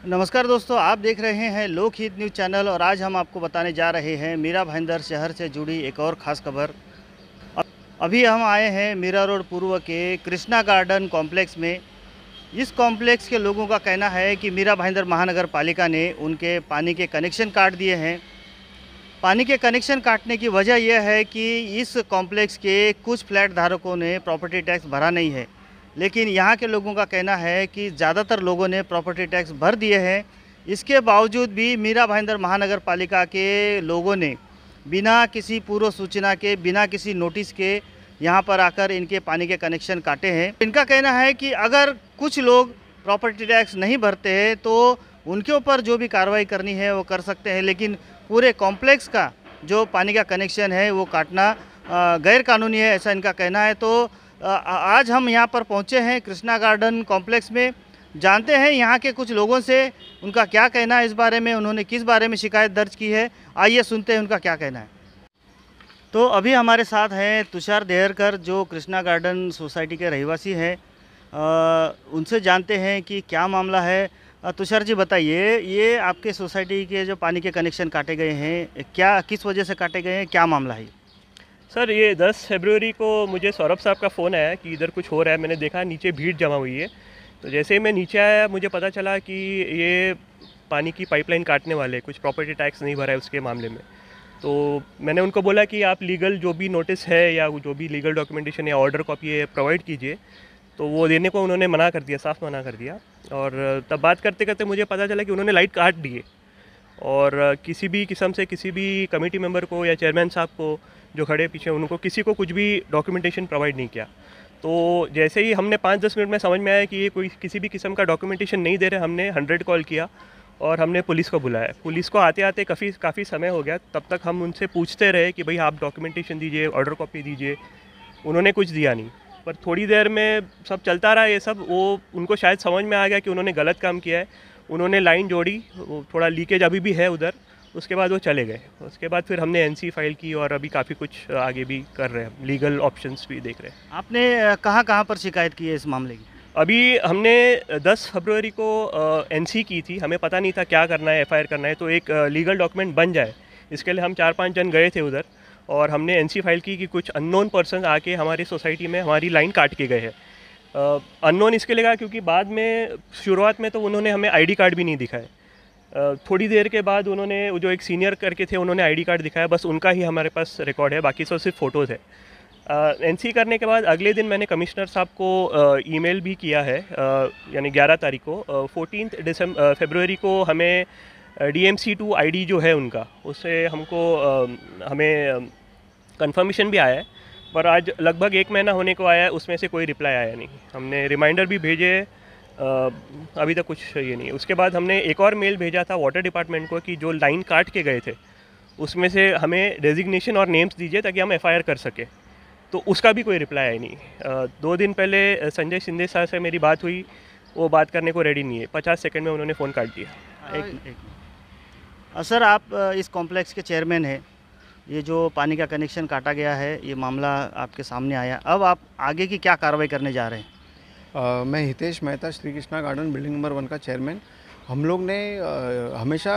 नमस्कार दोस्तों, आप देख रहे हैं लोकहित न्यूज़ चैनल और आज हम आपको बताने जा रहे हैं मीरा भाईंदर शहर से जुड़ी एक और ख़ास खबर। अभी हम आए हैं मीरा रोड पूर्व के कृष्णा गार्डन कॉम्प्लेक्स में। इस कॉम्प्लेक्स के लोगों का कहना है कि मीरा भाईंदर महानगर पालिका ने उनके पानी के कनेक्शन काट दिए हैं। पानी के कनेक्शन काटने की वजह यह है कि इस कॉम्प्लेक्स के कुछ फ्लैट धारकों ने प्रॉपर्टी टैक्स भरा नहीं है, लेकिन यहाँ के लोगों का कहना है कि ज़्यादातर लोगों ने प्रॉपर्टी टैक्स भर दिए हैं। इसके बावजूद भी मीरा भाईंदर महानगर पालिका के लोगों ने बिना किसी पूर्व सूचना के, बिना किसी नोटिस के यहाँ पर आकर इनके पानी के कनेक्शन काटे हैं। इनका कहना है कि अगर कुछ लोग प्रॉपर्टी टैक्स नहीं भरते हैं तो उनके ऊपर जो भी कार्रवाई करनी है वो कर सकते हैं, लेकिन पूरे कॉम्प्लेक्स का जो पानी का कनेक्शन है वो काटना गैर कानूनी है, ऐसा इनका कहना है। तो आज हम यहाँ पर पहुँचे हैं कृष्णा गार्डन कॉम्प्लेक्स में। जानते हैं यहाँ के कुछ लोगों से उनका क्या कहना है इस बारे में, उन्होंने किस बारे में शिकायत दर्ज की है। आइए सुनते हैं उनका क्या कहना है। तो अभी हमारे साथ हैं तुषार देहरकर, जो कृष्णा गार्डन सोसाइटी के रहवासी हैं। उनसे जानते हैं कि क्या मामला है। तुषार जी बताइए, ये आपके सोसाइटी के जो पानी के कनेक्शन काटे गए हैं, क्या किस वजह से काटे गए हैं, क्या मामला है? सर, ये 10 फरवरी को मुझे सौरभ साहब का फ़ोन आया कि इधर कुछ हो रहा है। मैंने देखा नीचे भीड़ जमा हुई है, तो जैसे ही मैं नीचे आया मुझे पता चला कि ये पानी की पाइपलाइन काटने वाले, कुछ प्रॉपर्टी टैक्स नहीं भरा है उसके मामले में। तो मैंने उनको बोला कि आप लीगल जो भी नोटिस है या जो भी लीगल डॉक्यूमेंटेशन या ऑर्डर कॉपी है प्रोवाइड कीजिए। तो वो देने को उन्होंने मना कर दिया, साफ मना कर दिया। और तब बात करते करते मुझे पता चला कि उन्होंने लाइट काट दिए और किसी भी किस्म से किसी भी कमेटी मेंबर को या चेयरमैन साहब को जो खड़े पीछे, उनको किसी को कुछ भी डॉक्यूमेंटेशन प्रोवाइड नहीं किया। तो जैसे ही हमने 5-10 मिनट में समझ में आया कि ये कोई किसी भी किस्म का डॉक्यूमेंटेशन नहीं दे रहे, हमने 100 कॉल किया और हमने पुलिस को बुलाया। पुलिस को आते आते काफ़ी समय हो गया। तब तक हम उनसे पूछते रहे कि भाई आप डॉक्यूमेंटेशन दीजिए, ऑर्डर कॉपी दीजिए। उन्होंने कुछ दिया नहीं। पर थोड़ी देर में सब चलता रहा ये सब। वो उनको शायद समझ में आ गया कि उन्होंने गलत काम किया है। उन्होंने लाइन जोड़ी, वो थोड़ा लीकेज अभी भी है उधर। उसके बाद वो चले गए। उसके बाद फिर हमने एनसी फाइल की और अभी काफ़ी कुछ आगे भी कर रहे हैं, लीगल ऑप्शंस भी देख रहे हैं। आपने कहाँ पर शिकायत की है इस मामले की? अभी हमने 10 फरवरी को एनसी की थी। हमें पता नहीं था क्या करना है, एफआईआर करना है, तो एक लीगल डॉक्यूमेंट बन जाए इसके लिए हम 4-5 जन गए थे उधर और हमने एनसी फाइल की कि कुछ अननोन पर्सन आके हमारी सोसाइटी में हमारी लाइन काट के गए हैं। अननोन इसके लिए कहा क्योंकि बाद में शुरुआत में तो उन्होंने हमें आईडी कार्ड भी नहीं दिखाए। थोड़ी देर के बाद उन्होंने, जो एक सीनियर करके थे, उन्होंने आईडी कार्ड दिखाया। बस उनका ही हमारे पास रिकॉर्ड है, बाकी सब सिर्फ फ़ोटोज़ है। एनसी करने के बाद अगले दिन मैंने कमिश्नर साहब को ईमेल भी किया है, यानी 11 तारीख को। 14 फरवरी को हमें DMC2 आईडी जो है उनका, उससे हमको हमें कंफर्मेशन भी आया है। पर आज लगभग 1 महीना होने को आया है, उसमें से कोई रिप्लाई आया नहीं। हमने रिमाइंडर भी भेजे, अभी तक कुछ ये नहीं। उसके बाद हमने एक और मेल भेजा था वाटर डिपार्टमेंट को कि जो लाइन काट के गए थे उसमें से हमें डेजिग्नेशन और नेम्स दीजिए ताकि हम एफआईआर कर सकें। तो उसका भी कोई रिप्लाई आया नहीं। 2 दिन पहले संजय शिंदे साहब से मेरी बात हुई, वो बात करने को रेडी नहीं है। 50 सेकंड में उन्होंने फ़ोन काट दिया। सर, आप इस कॉम्प्लेक्स के चेयरमैन हैं। ये जो पानी का कनेक्शन काटा गया है, ये मामला आपके सामने आया, अब आप आगे की क्या कार्रवाई करने जा रहे हैं? मैं Hitesh Mehta, Shri Krishna garden building number 1 का चेयरमैन। हम लोग ने हमेशा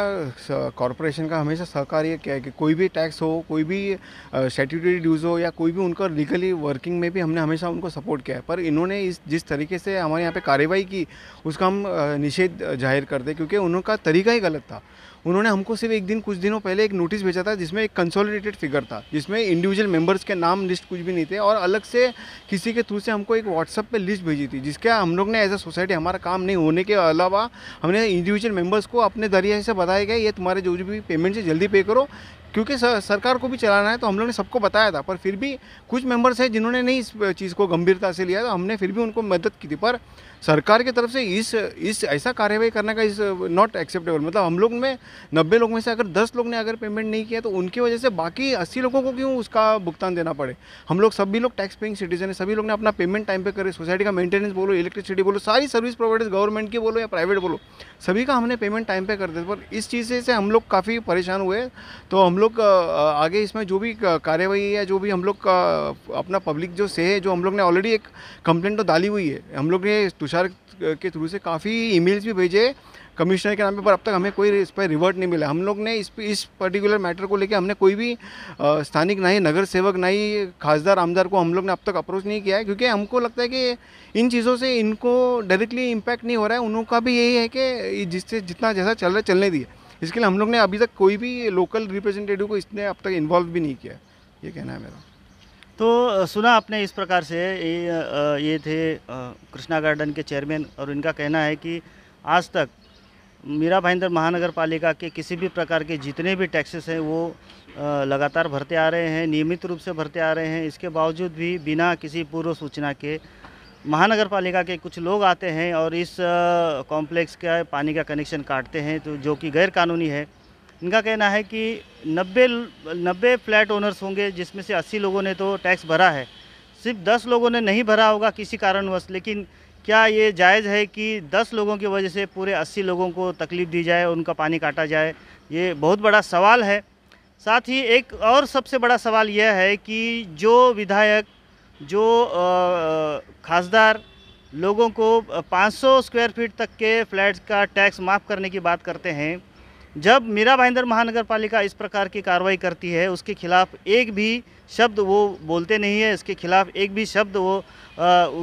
कॉरपोरेशन का हमेशा सहकार्य किया है कि कोई भी टैक्स हो, कोई भी स्टैट्यूटरी ड्यूज़ हो या कोई भी उनका लीगली वर्किंग में भी हमने हमेशा उनको सपोर्ट किया है। पर इन्होंने जिस तरीके से हमारे यहाँ पे कार्रवाई की, उसका हम निषेध जाहिर करते, क्योंकि उनका तरीका ही गलत था। उन्होंने हमको सिर्फ कुछ दिनों पहले एक नोटिस भेजा था जिसमें एक कंसोलिडेटेड फिगर था, जिसमें इंडिविजुअल मेंबर्स के नाम लिस्ट कुछ भी नहीं थे, और अलग से किसी के थ्रू से हमको एक व्हाट्सएप पे लिस्ट भेजी थी, जिसका हम लोग ने एज अ सोसाइटी, हमारा काम नहीं होने के अलावा हमने इंडिविजुअल मेंबर्स को अपने जरिए से बताया गया ये तुम्हारे जो भी पेमेंट है जल्दी पे करो, क्योंकि सरकार को भी चलाना है। तो हम लोग ने सबको बताया था, पर फिर भी कुछ मेंबर्स हैं जिन्होंने नहीं इस चीज़ को गंभीरता से लिया, तो हमने फिर भी उनको मदद की थी। पर सरकार की तरफ से इस ऐसा कार्रवाई करने का इस नॉट एक्सेप्टेबल। मतलब हम लोग में 90 लोग में से अगर 10 लोग ने अगर पेमेंट नहीं किया तो उनकी वजह से बाकी 80 लोगों को क्यों उसका भुगतान देना पड़े। हम लोग सभी लोग टैक्स पेइंग सिटीजन है, सभी लोग ने अपना पेमेंट टाइम पे करे। सोसाइटी का मेंटेनेंस बोलो, इलेक्ट्रिसिटी बोलो, सारी सर्विस प्रोवाइडर्स गवर्नमेंट की बोलो या प्राइवेट बोलो, सभी का हमने पेमेंट टाइम पे कर दिया। पर इस चीज़ से हम लोग काफ़ी परेशान हुए। तो हम लोग आगे इसमें जो भी कार्यवाही है, जो भी हम लोग का अपना पब्लिक जो से है, जो हम लोग ने ऑलरेडी एक कंप्लेंट तो डाली हुई है। हम लोग ने तुषार के थ्रू से काफ़ी ईमेल्स भी भेजे कमिश्नर के नाम पे, पर अब तक हमें कोई इस पर रिवर्ट नहीं मिला। हम लोग ने इस पर्टिकुलर मैटर को लेके हमने कोई भी स्थानिक ना ही नगर सेवक ना ही खासदार आमदार को हम लोग ने अब तक अप्रोच नहीं किया है, क्योंकि हमको लगता है कि इन चीज़ों से इनको डायरेक्टली इम्पैक्ट नहीं हो रहा है। उनका भी यही है कि जिससे जितना जैसा चल रहा है चलने दिए। इसके लिए हम लोग ने अभी तक कोई भी लोकल रिप्रेजेंटेटिव को इसने अब तक इन्वॉल्व भी नहीं किया, ये कहना है मेरा। तो सुना आपने इस प्रकार से, ये थे कृष्णा गार्डन के चेयरमैन, और इनका कहना है कि आज तक मीरा भाईंदर महानगर पालिका के किसी भी प्रकार के जितने भी टैक्सेस हैं वो लगातार भरते आ रहे हैं, नियमित रूप से भरते आ रहे हैं। इसके बावजूद भी बिना किसी पूर्व सूचना के महानगर पालिका के कुछ लोग आते हैं और इस कॉम्प्लेक्स का पानी का कनेक्शन काटते हैं, तो जो कि गैर कानूनी है। इनका कहना है कि 90 फ्लैट ओनर्स होंगे, जिसमें से 80 लोगों ने तो टैक्स भरा है, सिर्फ 10 लोगों ने नहीं भरा होगा किसी कारणवश। लेकिन क्या ये जायज़ है कि 10 लोगों की वजह से पूरे 80 लोगों को तकलीफ़ दी जाए, उनका पानी काटा जाए? ये बहुत बड़ा सवाल है। साथ ही एक और सबसे बड़ा सवाल यह है कि जो विधायक, जो खासदार लोगों को 500 स्क्वायर फीट तक के फ्लैट्स का टैक्स माफ़ करने की बात करते हैं, जब मीरा भाईंदर महानगर पालिका इस प्रकार की कार्रवाई करती है, उसके खिलाफ एक भी शब्द वो बोलते नहीं है, इसके खिलाफ एक भी शब्द वो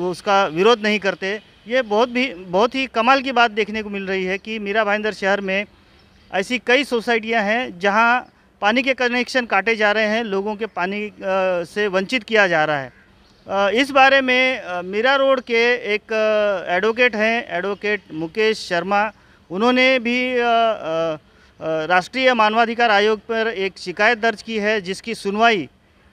उसका विरोध नहीं करते। ये बहुत ही कमाल की बात देखने को मिल रही है कि मीरा भाईंदर शहर में ऐसी कई सोसाइटियां हैं जहां पानी के कनेक्शन काटे जा रहे हैं, लोगों के पानी से वंचित किया जा रहा है। इस बारे में मीरा रोड के एक एडवोकेट हैं, एडवोकेट मुकेश शर्मा, उन्होंने भी राष्ट्रीय मानवाधिकार आयोग पर एक शिकायत दर्ज की है, जिसकी सुनवाई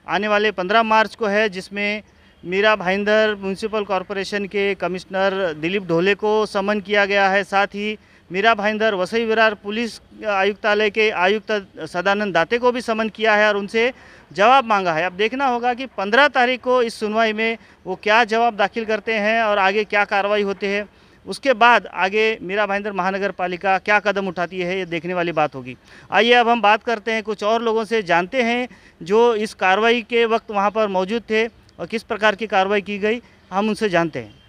आने वाले 15 मार्च को है, जिसमें मीरा भाईंदर म्यूनसिपल कॉरपोरेशन के कमिश्नर दिलीप ढोले को समन किया गया है। साथ ही मीरा भाईंदर वसई विरार पुलिस आयुक्तालय के आयुक्त सदानंद दाते को भी समन किया है और उनसे जवाब मांगा है। अब देखना होगा कि 15 तारीख को इस सुनवाई में वो क्या जवाब दाखिल करते हैं और आगे क्या कार्रवाई होती है। उसके बाद आगे मीरा भाईंदर महानगर पालिका क्या कदम उठाती है, ये देखने वाली बात होगी। आइए अब हम बात करते हैं कुछ और लोगों से, जानते हैं जो इस कार्रवाई के वक्त वहाँ पर मौजूद थे और किस प्रकार की कार्रवाई की गई, हम उनसे जानते हैं।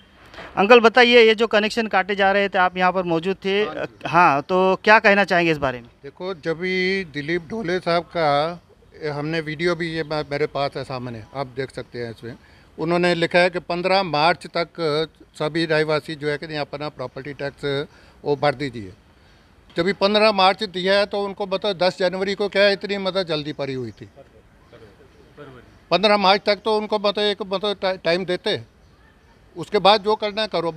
अंकल बताइए, ये जो कनेक्शन काटे जा रहे थे, आप यहाँ पर मौजूद थे, हाँ, तो क्या कहना चाहेंगे इस बारे में? देखो, जब भी दिलीप ढोले साहब का हमने वीडियो भी, ये मेरे पास है सामने, आप देख सकते हैं इसमें, उन्होंने लिखा है कि 15 मार्च तक सभी रहवासी जो है कि यहाँ पर प्रॉपर्टी टैक्स वो भर दीजिए। जब भी 15 मार्च दिया है तो उनको बताओ 10 जनवरी को क्या इतनी जल्दी पड़ी हुई थी? 15 मार्च तक तो उनको एक टाइम देते, उसके बाद जो करना है करो।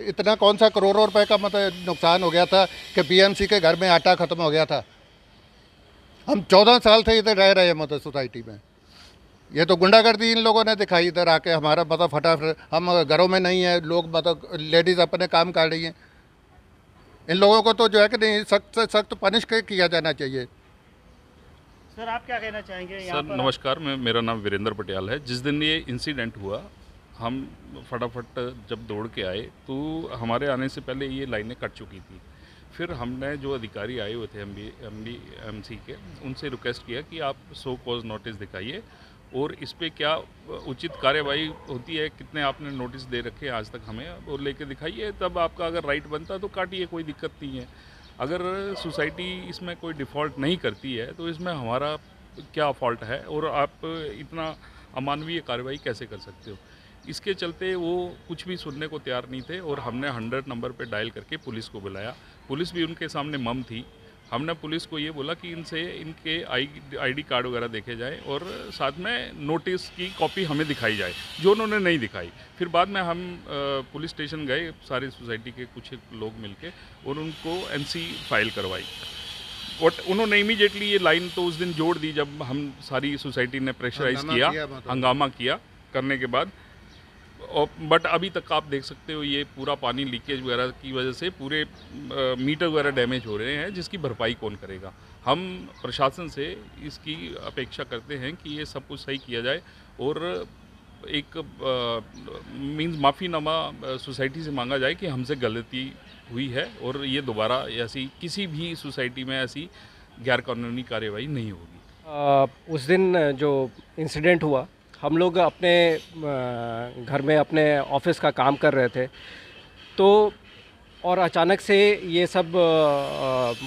इतना कौन सा करोड़ों रुपए का नुकसान हो गया था कि बीएमसी के घर में आटा खत्म हो गया था। हम 14 साल से इधर रह रहे हैं सोसाइटी में। ये तो गुंडागर्दी इन लोगों ने दिखाई इधर आके, हमारा फटाफट, हम घरों में नहीं है, लोग लेडीज़ अपने काम कर रही हैं। इन लोगों को तो जो है कि नहीं, सख्त से सख्त पनिश किया जाना चाहिए। सर, आप क्या कहना चाहेंगे? सर नमस्कार, मेरा नाम वीरेंद्र पटियाल है। जिस दिन ये इंसिडेंट हुआ, हम फटाफट जब दौड़ के आए तो हमारे आने से पहले ये लाइनें कट चुकी थी। फिर हमने जो अधिकारी आए हुए थे एमसी के, उनसे रिक्वेस्ट किया कि आप सो कॉज नोटिस दिखाइए और इस पे क्या उचित कार्यवाही होती है, कितने आपने नोटिस दे रखे हैं आज तक हमें, और लेके दिखाइए। तब आपका अगर राइट बनता तो काटिए, कोई दिक्कत नहीं है। अगर सोसाइटी इसमें कोई डिफ़ॉल्ट नहीं करती है तो इसमें हमारा क्या फॉल्ट है और आप इतना अमानवीय कार्रवाई कैसे कर सकते हो? इसके चलते वो कुछ भी सुनने को तैयार नहीं थे और हमने 100 नंबर पे डायल करके पुलिस को बुलाया। पुलिस भी उनके सामने मम थी। हमने पुलिस को ये बोला कि इनके आईडी कार्ड वगैरह देखे जाए और साथ में नोटिस की कॉपी हमें दिखाई जाए, जो उन्होंने नहीं दिखाई। फिर बाद में हम पुलिस स्टेशन गए, सारी सोसाइटी के कुछ लोग मिलके, और उनको एनसी फाइल करवाई। और उन्होंने इमीडिएटली ये लाइन तो उस दिन जोड़ दी जब हम सारी सोसाइटी ने प्रेशराइज किया, हंगामा किया। करने के बाद बट अभी तक आप देख सकते हो ये पूरा पानी लीकेज वगैरह की वजह से पूरे मीटर वगैरह डैमेज हो रहे हैं, जिसकी भरपाई कौन करेगा? हम प्रशासन से इसकी अपेक्षा करते हैं कि ये सब कुछ सही किया जाए और एक मीन्स माफ़ीनामा सोसाइटी से मांगा जाए कि हमसे गलती हुई है और ये दोबारा ऐसी किसी भी सोसाइटी में ऐसी गैर कानूनी कार्यवाही नहीं होगी। उस दिन जो इंसिडेंट हुआ, हम लोग अपने घर में अपने ऑफिस का काम कर रहे थे, तो और अचानक से ये सब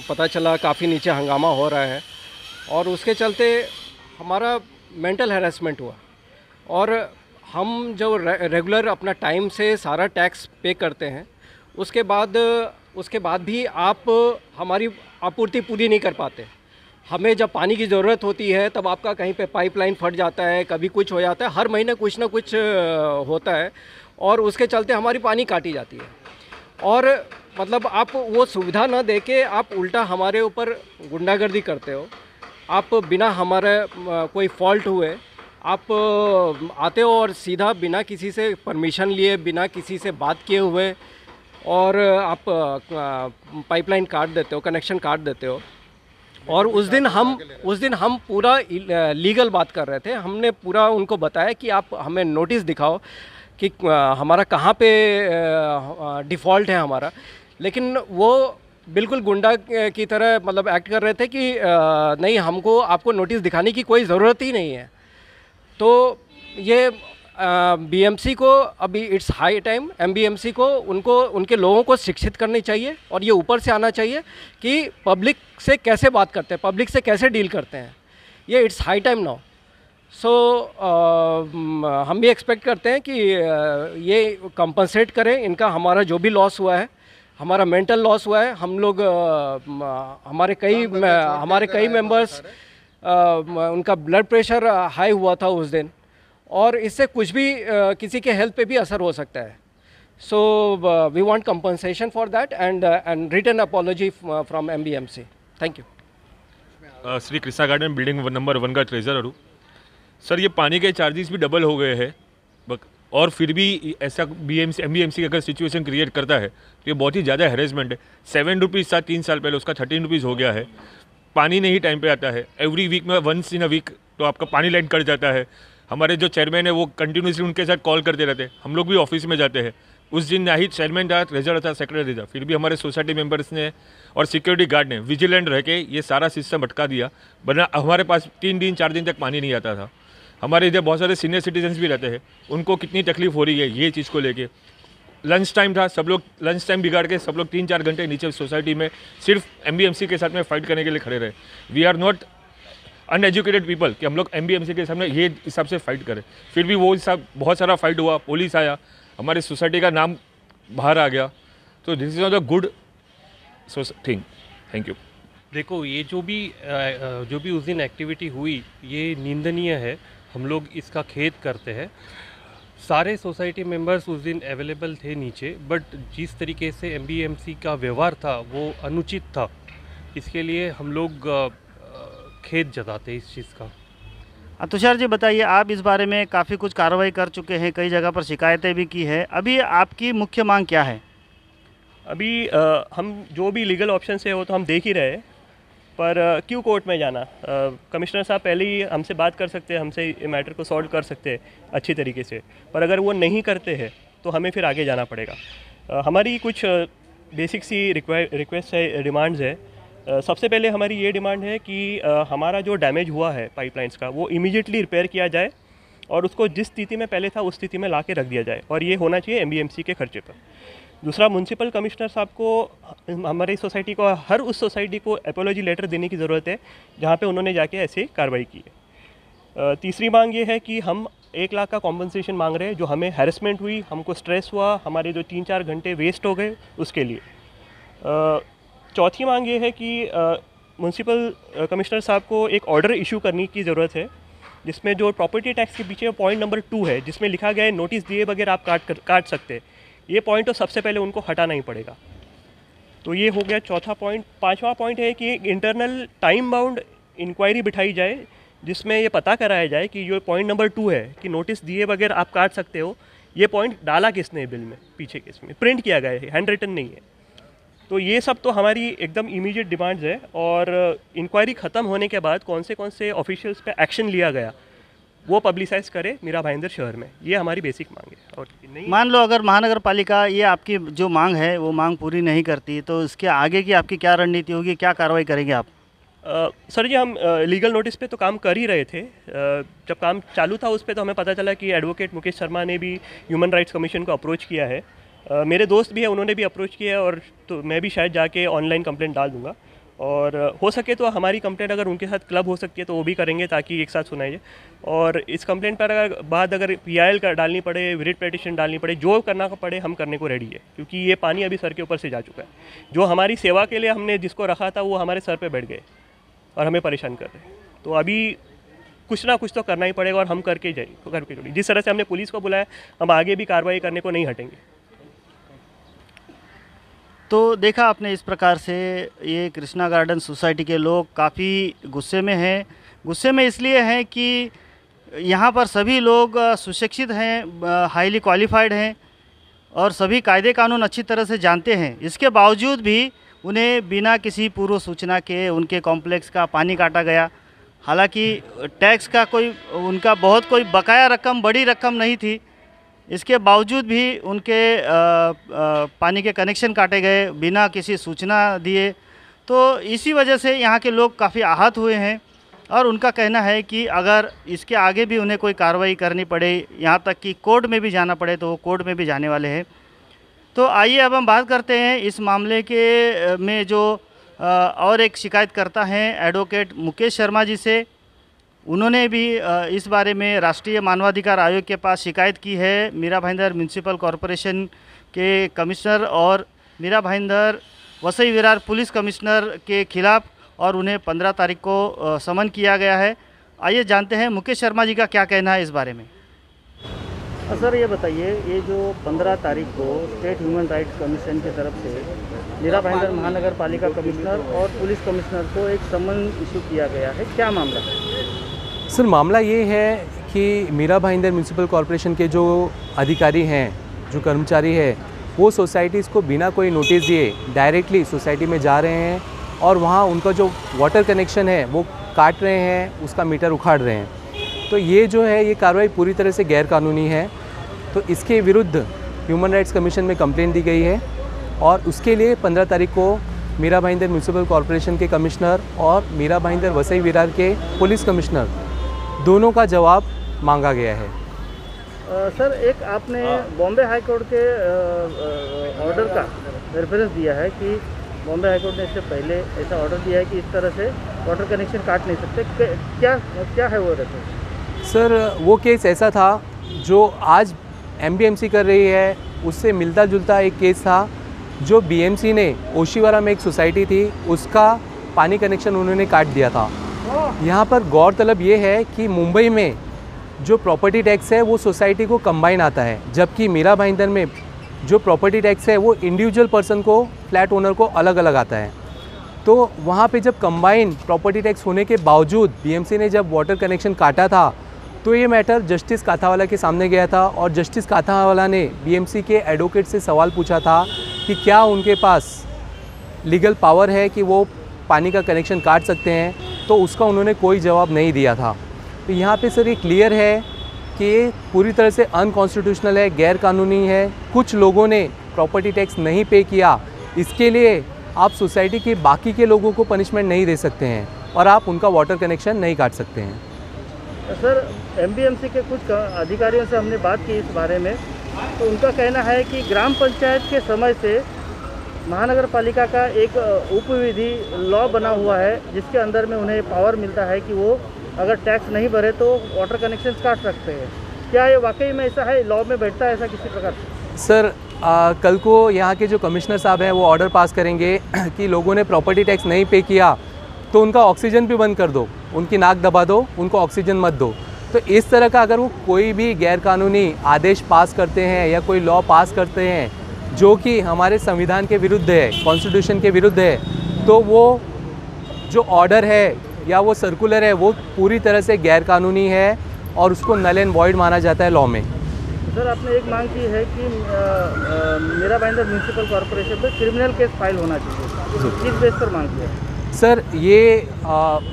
पता चला, काफ़ी नीचे हंगामा हो रहा है और उसके चलते हमारा मेंटल हैरेसमेंट हुआ। और हम जो रेगुलर अपना टाइम से सारा टैक्स पे करते हैं, उसके बाद भी आप हमारी आपूर्ति पूरी नहीं कर पाते। हमें जब पानी की ज़रूरत होती है तब आपका कहीं पे पाइपलाइन फट जाता है, कभी कुछ हो जाता है, हर महीने कुछ ना कुछ होता है और उसके चलते हमारी पानी काटी जाती है। और मतलब आप वो सुविधा ना दे के आप उल्टा हमारे ऊपर गुंडागर्दी करते हो। आप बिना हमारे कोई फॉल्ट हुए आप आते हो और सीधा बिना किसी से परमिशन लिए, बिना किसी से बात किए हुए और आप पाइपलाइन काट देते हो, कनेक्शन काट देते हो। और उस दिन हम पूरा लीगल बात कर रहे थे। हमने पूरा उनको बताया कि आप हमें नोटिस दिखाओ कि हमारा कहाँ पे डिफ़ॉल्ट है हमारा, लेकिन वो बिल्कुल गुंडा की तरह मतलब एक्ट कर रहे थे कि नहीं, हमको आपको नोटिस दिखाने की कोई ज़रूरत ही नहीं है। तो ये बीएमसी को अभी इट्स हाई टाइम, एमबीएमसी को उनके लोगों को शिक्षित करनी चाहिए और ये ऊपर से आना चाहिए कि पब्लिक से कैसे बात करते हैं, पब्लिक से कैसे डील करते हैं। ये इट्स हाई टाइम नाउ। सो हम भी एक्सपेक्ट करते हैं कि ये कंपनसेट करें इनका, हमारा जो भी लॉस हुआ है, हमारा मेंटल लॉस हुआ है। हम लोग हमारे कई मेंबर्स उनका ब्लड प्रेशर हाई हुआ था उस दिन और इससे कुछ भी किसी के हेल्थ पे भी असर हो सकता है। So we want compensation for that and written apology from MBMC. Thank you. Shri Krishna garden building number 1 का ट्रेजरर हूँ। सर, ये पानी के चार्जेस भी डबल हो गए हैं और फिर भी ऐसा एमबीएमसी अगर सिचुएशन क्रिएट करता है तो ये बहुत ही ज़्यादा हैरेसमेंट है। 7 रुपीज़ था 3 साल पहले, उसका 13 रुपीज़ हो गया है। पानी नहीं टाइम पे आता है। एवरी वीक में वंस इन अ वीक तो आपका पानी लाइन कट जाता है। हमारे जो चेयरमैन है वो कंटिन्यूसली उनके साथ कॉल करते रहते हैं। हम लोग भी ऑफिस में जाते हैं। उस दिन ना ही चेयरमैन था, ट्रेजरर था, सेक्रेटरी था, फिर भी हमारे सोसाइटी मेंबर्स ने और सिक्योरिटी गार्ड ने विजिलेंट रह के ये सारा सिस्टम अटका दिया, वरना हमारे पास 3 दिन 4 दिन तक पानी नहीं आता था। हमारे इधर बहुत सारे सीनियर सिटीजन्स भी रहते हैं, उनको कितनी तकलीफ हो रही है ये चीज़ को लेके। लंच टाइम था, सब लोग लंच टाइम बिगाड़ के सब लोग 3-4 घंटे नीचे सोसाइटी में सिर्फ एमबीएमसी के साथ में फाइट करने के लिए खड़े रहे। We are not uneducated people कि हम लोग एमबीएमसी के सामने ये हिसाब से फाइट करें। फिर भी वो हिसाब बहुत सारा फाइट हुआ, पुलिस आया, हमारी सोसाइटी का नाम बाहर आ गया। तो this is not a good thing. Thank you. देखो, ये जो भी उस दिन एक्टिविटी हुई ये निंदनीय है। हम लोग इसका खेद करते हैं। सारे सोसाइटी मेंबर्स उस दिन अवेलेबल थे नीचे, बट जिस तरीके से एमबीएमसी का व्यवहार था वो अनुचित था। इसके लिए हम लोग खेद जताते इस चीज़ का। तुषार जी बताइए, आप इस बारे में काफ़ी कुछ कार्रवाई कर चुके हैं, कई जगह पर शिकायतें भी की है। अभी आपकी मुख्य मांग क्या है? अभी हम जो भी लीगल ऑप्शन है वो तो हम देख ही रहे हैं, पर क्यों कोर्ट में जाना? कमिश्नर साहब पहले ही हमसे बात कर सकते हैं, हमसे ये मैटर को सॉल्व कर सकते हैं अच्छी तरीके से, पर अगर वो नहीं करते हैं तो हमें फिर आगे जाना पड़ेगा। हमारी कुछ बेसिक सी रिक्वेस्ट है, डिमांड्स है। सबसे पहले हमारी ये डिमांड है कि हमारा जो डैमेज हुआ है पाइपलाइंस का वो इमीडिएटली रिपेयर किया जाए और उसको जिस स्थिति में पहले था उस स्थिति में ला के रख दिया जाए, और ये होना चाहिए एमबीएमसी के खर्चे पर। दूसरा, म्यूनसिपल कमिश्नर साहब को, हमारी सोसाइटी को, हर उस सोसाइटी को एपोलॉजी लेटर देने की ज़रूरत है जहाँ पे उन्होंने जाके ऐसी कार्रवाई की है। तीसरी मांग ये है कि हम 1 लाख का कॉम्पनसेशन मांग रहे हैं जो हमें हैरेसमेंट हुई, हमको स्ट्रेस हुआ, हमारे जो 3-4 घंटे वेस्ट हो गए उसके लिए। चौथी मांग ये है कि म्यूनसिपल कमिश्नर साहब को एक ऑर्डर इशू करने की ज़रूरत है जिसमें जो प्रॉपर्टी टैक्स के पीछे पॉइंट नंबर 2 है जिसमें लिखा गया है नोटिस दिए बगैर आप काट सकते हैं, ये पॉइंट तो सबसे पहले उनको हटाना ही पड़ेगा। तो ये हो गया चौथा पॉइंट। 5वां पॉइंट है कि एक इंटरनल टाइम बाउंड इंक्वायरी बिठाई जाए जिसमें ये पता कराया जाए कि जो पॉइंट नंबर 2 है कि नोटिस दिए बगैर आप काट सकते हो, ये पॉइंट डाला किसने बिल में, पीछे किसमें प्रिंट किया गया है, हैंड रिटन नहीं है। तो ये सब तो हमारी एकदम इमीडिएट डिमांड्स है, और इंक्वायरी ख़त्म होने के बाद कौन से ऑफिशियल्स पे एक्शन लिया गया वो पब्लिसाइज करे मीरा भाईंदर शहर में, ये हमारी बेसिक मांग है। और नहीं, मान लो अगर महानगर पालिका ये आपकी जो मांग है वो मांग पूरी नहीं करती तो इसके आगे की आपकी क्या रणनीति होगी, क्या कार्रवाई करेंगे आप? सर जी, हम लीगल नोटिस पे तो काम कर ही रहे थे। जब काम चालू था उस पे तो हमें पता चला कि एडवोकेट मुकेश शर्मा ने भी ह्यूमन राइट्स कमीशन को अप्रोच किया है। मेरे दोस्त भी है, उन्होंने भी अप्रोच किया है, और तो मैं भी शायद जाके ऑनलाइन कंप्लेंट डाल दूंगा। और हो सके तो हमारी कंप्लेंट अगर उनके साथ क्लब हो सकती है तो वो भी करेंगे, ताकि एक साथ सुनाई जाए। और इस कंप्लेंट पर अगर PIL का डालनी पड़े, रिट पिटीशन डालनी पड़े, जो करना पड़े हम करने को रेडी है, क्योंकि ये पानी अभी सर के ऊपर से जा चुका है। जो हमारी सेवा के लिए हमने जिसको रखा था वो हमारे सर पे बैठ गए और हमें परेशान कर रहे हैं। तो अभी कुछ ना कुछ तो करना ही पड़ेगा, और हम करके जाएंगे। जिस तरह से हमने पुलिस को बुलाया, हम आगे भी कार्रवाई करने को नहीं हटेंगे। तो देखा आपने, इस प्रकार से ये कृष्णा गार्डन सोसाइटी के लोग काफ़ी गुस्से में हैं। गुस्से में इसलिए हैं कि यहाँ पर सभी लोग सुशिक्षित हैं, हाईली क्वालिफाइड हैं, और सभी कायदे कानून अच्छी तरह से जानते हैं। इसके बावजूद भी उन्हें बिना किसी पूर्व सूचना के उनके कॉम्प्लेक्स का पानी काटा गया। हालांकि टैक्स का उनका बहुत कोई बकाया रकम, बड़ी रकम नहीं थी, इसके बावजूद भी उनके पानी के कनेक्शन काटे गए बिना किसी सूचना दिए। तो इसी वजह से यहाँ के लोग काफ़ी आहत हुए हैं, और उनका कहना है कि अगर इसके आगे भी उन्हें कोई कार्रवाई करनी पड़े, यहाँ तक कि कोर्ट में भी जाना पड़े, तो वो कोर्ट में भी जाने वाले हैं। तो आइए अब हम बात करते हैं इस मामले के में जो और एक शिकायतकर्ता हैं एडवोकेट मुकेश शर्मा जी से। उन्होंने भी इस बारे में राष्ट्रीय मानवाधिकार आयोग के पास शिकायत की है, मीरा भाईंदर म्यूनसिपल कॉरपोरेशन के कमिश्नर और मीरा भाईंदर वसई विरार पुलिस कमिश्नर के खिलाफ, और उन्हें 15 तारीख को समन किया गया है। आइए जानते हैं मुकेश शर्मा जी का क्या कहना है इस बारे में। सर ये बताइए, ये जो 15 तारीख को स्टेट ह्यूमन राइट्स कमीशन की तरफ से मीरा भाईंदर महानगर पालिका कमिश्नर और पुलिस कमिश्नर को एक समन इशू किया गया है, क्या मामला है? सर मामला ये है कि मीरा भाईंदर म्यूनसिपल कॉरपोरेशन के जो अधिकारी हैं, जो कर्मचारी हैं, वो सोसाइटीज़ को बिना कोई नोटिस दिए डायरेक्टली सोसाइटी में जा रहे हैं, और वहाँ उनका जो वाटर कनेक्शन है वो काट रहे हैं, उसका मीटर उखाड़ रहे हैं। तो ये जो है, ये कार्रवाई पूरी तरह से गैरकानूनी है। तो इसके विरुद्ध ह्यूमन राइट्स कमीशन में कंप्लेंट दी गई है, और उसके लिए 15 तारीख को मीरा भाईंदर म्यूनसिपल कॉरपोरेशन के कमिश्नर और मीरा भाईंदर वसई विरार के पुलिस कमिश्नर दोनों का जवाब मांगा गया है। सर, एक आपने बॉम्बे हाई कोर्ट के ऑर्डर का रेफरेंस दिया है कि बॉम्बे हाई कोर्ट ने इससे पहले ऐसा ऑर्डर दिया है कि इस तरह से वाटर कनेक्शन काट नहीं सकते। क्या है वो रेफरेंस? सर वो केस ऐसा था जो आज MBMC कर रही है, उससे मिलता जुलता एक केस था जो BMC ने ओशीवारा में एक सोसाइटी थी, उसका पानी कनेक्शन उन्होंने काट दिया था। यहाँ पर गौरतलब ये है कि मुंबई में जो प्रॉपर्टी टैक्स है वो सोसाइटी को कंबाइन आता है, जबकि मीरा भाईंदर में जो प्रॉपर्टी टैक्स है वो इंडिविजुअल पर्सन को, फ्लैट ओनर को अलग अलग आता है। तो वहाँ पे जब कंबाइन प्रॉपर्टी टैक्स होने के बावजूद BMC ने जब वाटर कनेक्शन काटा था, तो ये मैटर जस्टिस काथावाला के सामने गया था, और जस्टिस काथावाला ने BMC के एडवोकेट से सवाल पूछा था कि क्या उनके पास लीगल पावर है कि वो पानी का कनेक्शन काट सकते हैं, तो उसका उन्होंने कोई जवाब नहीं दिया था। तो यहाँ पे सर ये क्लियर है कि ये पूरी तरह से अनकॉन्स्टिट्यूशनल है, गैर कानूनी है। कुछ लोगों ने प्रॉपर्टी टैक्स नहीं पे किया, इसके लिए आप सोसाइटी के बाकी के लोगों को पनिशमेंट नहीं दे सकते हैं, और आप उनका वाटर कनेक्शन नहीं काट सकते हैं। सर, MBMC के कुछ अधिकारियों से हमने बात की इस बारे में, तो उनका कहना है कि ग्राम पंचायत के समय से महानगर पालिका का एक उपविधि लॉ बना हुआ है, जिसके अंदर में उन्हें पावर मिलता है कि वो अगर टैक्स नहीं भरे तो वाटर कनेक्शन काट सकते हैं। क्या ये वाकई में ऐसा है, लॉ में बैठता है ऐसा किसी प्रकार से? सर कल को यहाँ के जो कमिश्नर साहब हैं वो ऑर्डर पास करेंगे कि लोगों ने प्रॉपर्टी टैक्स नहीं पे किया तो उनका ऑक्सीजन भी बंद कर दो, उनकी नाक दबा दो, उनको ऑक्सीजन मत दो। तो इस तरह का अगर वो कोई भी गैरकानूनी आदेश पास करते हैं या कोई लॉ पास करते हैं जो कि हमारे संविधान के विरुद्ध है, कॉन्स्टिट्यूशन के विरुद्ध है, तो वो जो ऑर्डर है या वो सर्कुलर है वो पूरी तरह से गैरकानूनी है, और उसको नल एंड वॉइड माना जाता है लॉ में। सर, आपने एक मांग की है कि मीरा भाईंदर म्यूनसिपल कॉरपोरेशन पर क्रिमिनल केस फाइल होना चाहिए, किस बेस पर मांग की है? सर ये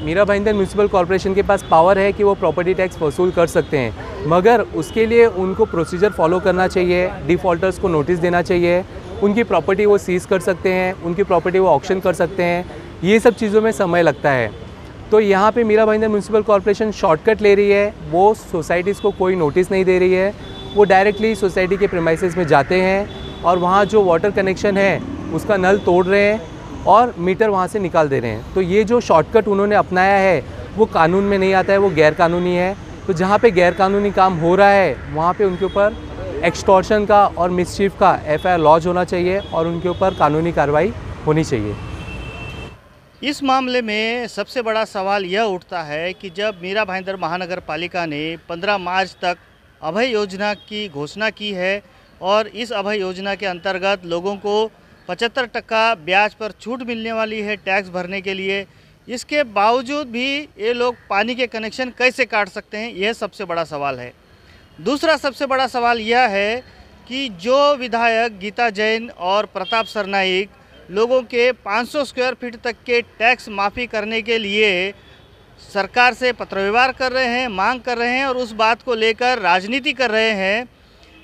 मीरा भाईंदर म्यूनसिपल कॉरपोरेशन के पास पावर है कि वो प्रॉपर्टी टैक्स वसूल कर सकते हैं, मगर उसके लिए उनको प्रोसीजर फॉलो करना चाहिए, डिफ़ॉल्टर्स को नोटिस देना चाहिए, उनकी प्रॉपर्टी वो सीज़ कर सकते हैं, उनकी प्रॉपर्टी वो ऑक्शन कर सकते हैं, ये सब चीज़ों में समय लगता है। तो यहाँ पे Mira Bhayandar municipal corporation shortcut ले रही है, वो सोसाइटीज़ को कोई नोटिस नहीं दे रही है, वो डायरेक्टली सोसाइटी के प्रीमाइसेस में जाते हैं और वहाँ जो वाटर कनेक्शन है उसका नल तोड़ रहे हैं और मीटर वहाँ से निकाल दे रहे हैं। तो ये जो शॉर्टकट उन्होंने अपनाया है वो कानून में नहीं आता है, वो गैर कानूनी है। तो जहाँ पे गैर कानूनी काम हो रहा है वहाँ पे उनके ऊपर एक्सटॉर्शन का और मिसचीफ का FIR लॉन्च होना चाहिए और उनके ऊपर कानूनी कार्रवाई होनी चाहिए। इस मामले में सबसे बड़ा सवाल यह उठता है कि जब मीरा भाईंदर महानगर पालिका ने 15 मार्च तक अभय योजना की घोषणा की है और इस अभय योजना के अंतर्गत लोगों को 75% ब्याज पर छूट मिलने वाली है टैक्स भरने के लिए, इसके बावजूद भी ये लोग पानी के कनेक्शन कैसे काट सकते हैं, यह सबसे बड़ा सवाल है। दूसरा सबसे बड़ा सवाल यह है कि जो विधायक गीता जैन और प्रताप सरनाइक लोगों के 500 स्क्वायर फीट तक के टैक्स माफ़ी करने के लिए सरकार से पत्र व्यवहार कर रहे हैं, मांग कर रहे हैं और उस बात को लेकर राजनीति कर रहे हैं,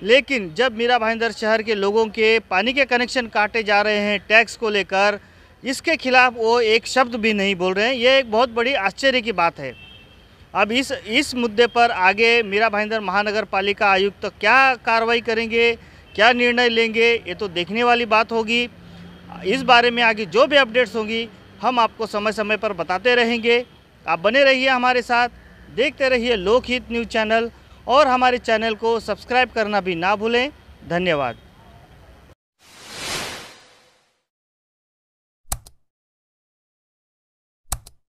लेकिन जब मीरा भाईंदर शहर के लोगों के पानी के कनेक्शन काटे जा रहे हैं टैक्स को लेकर, इसके खिलाफ वो एक शब्द भी नहीं बोल रहे हैं। ये एक बहुत बड़ी आश्चर्य की बात है। अब इस मुद्दे पर आगे मीरा भाईंदर महानगर पालिका आयुक्त तो क्या कार्रवाई करेंगे, क्या निर्णय लेंगे, ये तो देखने वाली बात होगी। इस बारे में आगे जो भी अपडेट्स होंगी हम आपको समय समय पर बताते रहेंगे। आप बने रहिए हमारे साथ, देखते रहिए लोकहित न्यूज़ चैनल और हमारे चैनल को सब्सक्राइब करना भी ना भूलें। धन्यवाद।